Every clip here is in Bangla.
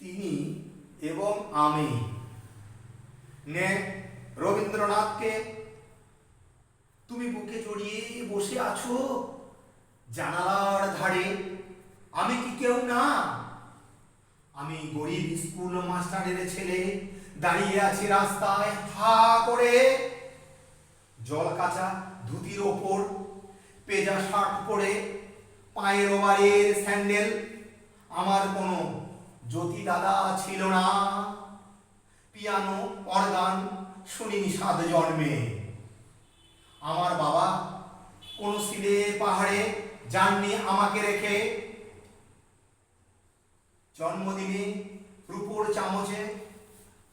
তিনি এবং আমি নে রবীন্দ্রনাথকে তুমি বুকে জড়িয়ে বসে আছো জানালার ধারে। আমি কি কেউ না? আমি গরিব স্কুল মাস্টারের ছেলে, দাঁড়িয়ে আছি রাস্তায় হা করে। জল কাঁচা ধুতির ওপর পেজা শার্ট পরে, পায়ের ওভারের স্যান্ডেল। আমার কোনো জ্যোতি দাদা ছিল না, পিয়ানো অর্গান শুনিনি সাত জন্মে। আমার বাবা কোন সিলে পাহাড়ে যাননি আমাকে রেখে। জন্মদিনে রূপোর চামচে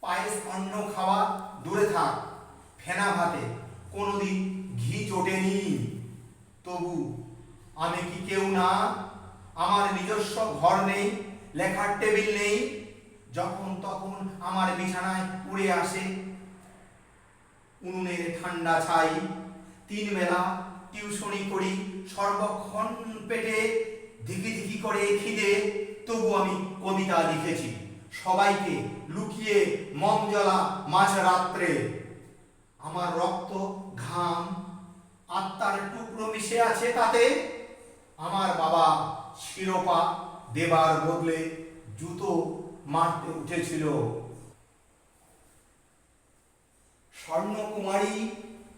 পায়েস অন্ন খাওয়া দূরে থাক, ফেনা ভাতে কোনোদিন ঘি চটেনি। তবু আমি কি কেউ না? আমার নিজস্ব ঘর নেই, লেখার টেবিল নেই। যখন তখন আমার বিছানায় উড়ে আসে উনুনের ঠান্ডা ছাই। তিন বেলা টিউশনি করি, সর্বক্ষণ পেটে ধিকি ধিকি করে খিদে। তবু আমি কবিতা লিখেছি সবাইকে লুকিয়ে, মম জ্বলা মাঝ রাত্রে। আমার রক্ত, ঘাম, আত্মার টুকরো মিশে আছে তাতে। আমার বাবা শিরোপা দেবার বদলে জুতো মারতে উঠেছিল। স্বর্ণকুমারী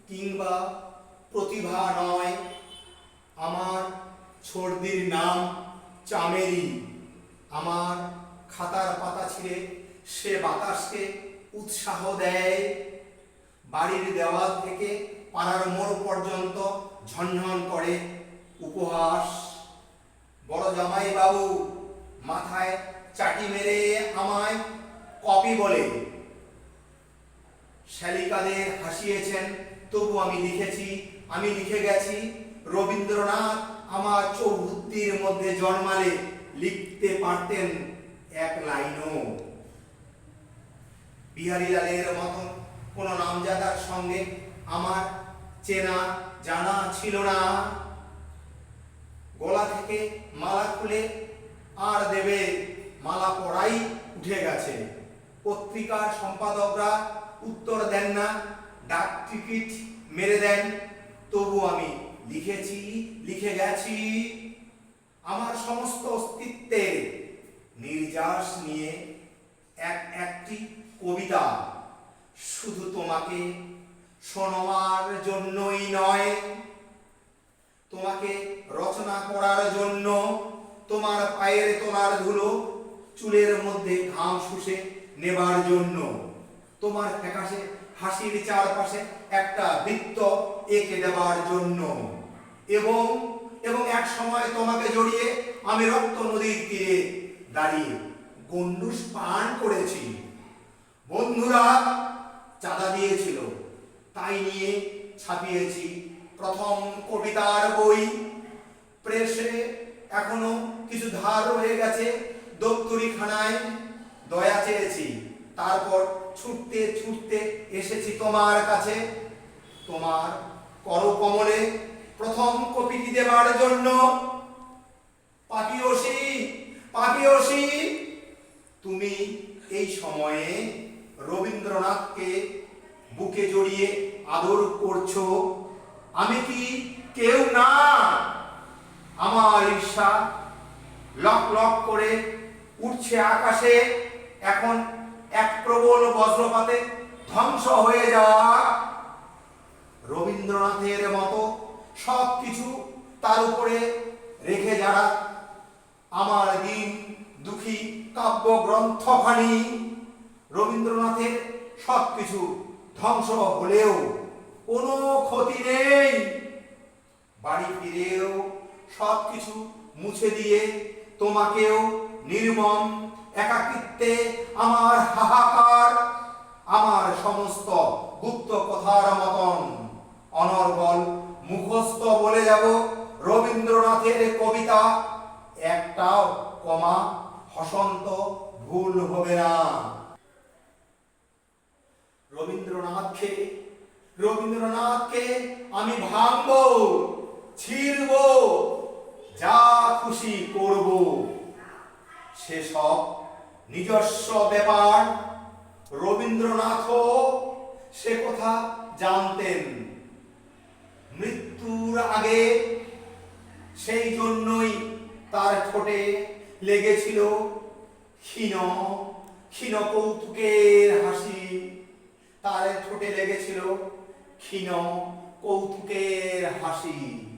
কিংবা প্রতিভা নয়, আমার ছর্দির নাম চামেলি। আমার খাতার পাতা ছিঁড়ে সে বাতাসকে উৎসাহ দেয়। বাড়ির দেওয়াল থেকে পাড়ার মোড় পর্যন্ত ঝনঝন করে উপহাস। বড় জামাই বাবু মাথায় চাটি মেরে আমায় কপি বলে। শালিকাদের হাসিয়েছেন, তবু আমি লিখেছি, আমি লিখে গেছি। রবীন্দ্রনাথ আমার চৌহদ্দির মধ্যে জন্মালে লিখতে পারতেন এক লাইনও। বিহারীলালের মতন কোন নামজাদার সঙ্গে আমার চেনা জানা ছিল না। গলা থেকে মালা খুলে আর দেবে, মালা পড়াই উঠে গেছে। পত্রিকার সম্পাদকরা উত্তর দেন না, ডাক টিকিট মেরে দেন। তবু আমি লিখেছি, লিখে গেছি। আমার সমস্ত অস্তিত্বের নির্যাস নিয়ে একটি কবিতা, শুধু তোমাকে শোনার জন্যই নয়, তোমাকে রচনা করার জন্য। তোমার পায়ের তোলার ধুলো চুলের মধ্যে ঘাম শুষে নেবার জন্য। তোমার ফ্যাকাশে হাসির চারপাশে একটা বৃত্ত এঁকে দেবার জন্য। এবং এবং এক সময় তোমাকে জড়িয়ে আমি রক্ত নদীর তীরে দাঁড়িয়ে গন্ডুস পান করেছি। বন্ধুরা চাঁদা দিয়েছিল, তাই নিয়ে ছাপিয়েছি প্রথম কবিতার বই। প্রেসে এখনো কিছু ধার রয়ে গেছে, দপ্তরিখানায় দয়া চেয়েছি। তারপর ছুটতে ছুটতে এসেছি তোমার কাছে, তোমার করকমলে প্রথম কপিটি দেবার জন্য। পাপিয়সী, পাপিয়সী, তুমি এই সময়ে রবীন্দ্রনাথকে বুকে জড়িয়ে আদর করছো। আমি কি কেউ না? আমার ঈর্ষা লক লক করে উঠছে আকাশে। এখন এক প্রবল বজ্রপাতে ধ্বংস হয়ে যাওয়া। রবীন্দ্রনাথের মতো সবকিছু তার উপরে রেখে যারা আমার দিন দুঃখী কাব্যগ্রন্থখানি। রবীন্দ্রনাথের সবকিছু ধ্বংস হলেও কোনো ক্ষতি নেই। বাড়ি ফিরেও সবকিছু মুছে দিয়ে তোমাকেও নির্মম একাকিত্বে আমার হাহাকার, আমার সমস্ত গুপ্ত কথার মতন অনর্গল মুখস্থ বলে যাব রবীন্দ্রনাথের কবিতা। একটাও কমা হসন্ত ভুল হবে না। রবীন্দ্রনাথকে আমি ভাঙবো, ছিড়বো, যা খুশি করব। সেসব নিজস্ব ব্যাপার। রবীন্দ্রনাথও সে কথা জানতেন। মৃত্যুর আগে সেই জন্যই তার ঠোঁটে লেগেছিল ক্ষীণ ক্ষীণ কৌতুকের হাসি। তার ঠোঁটে লেগেছিল ক্ষীণ কৌতুকের হাসি।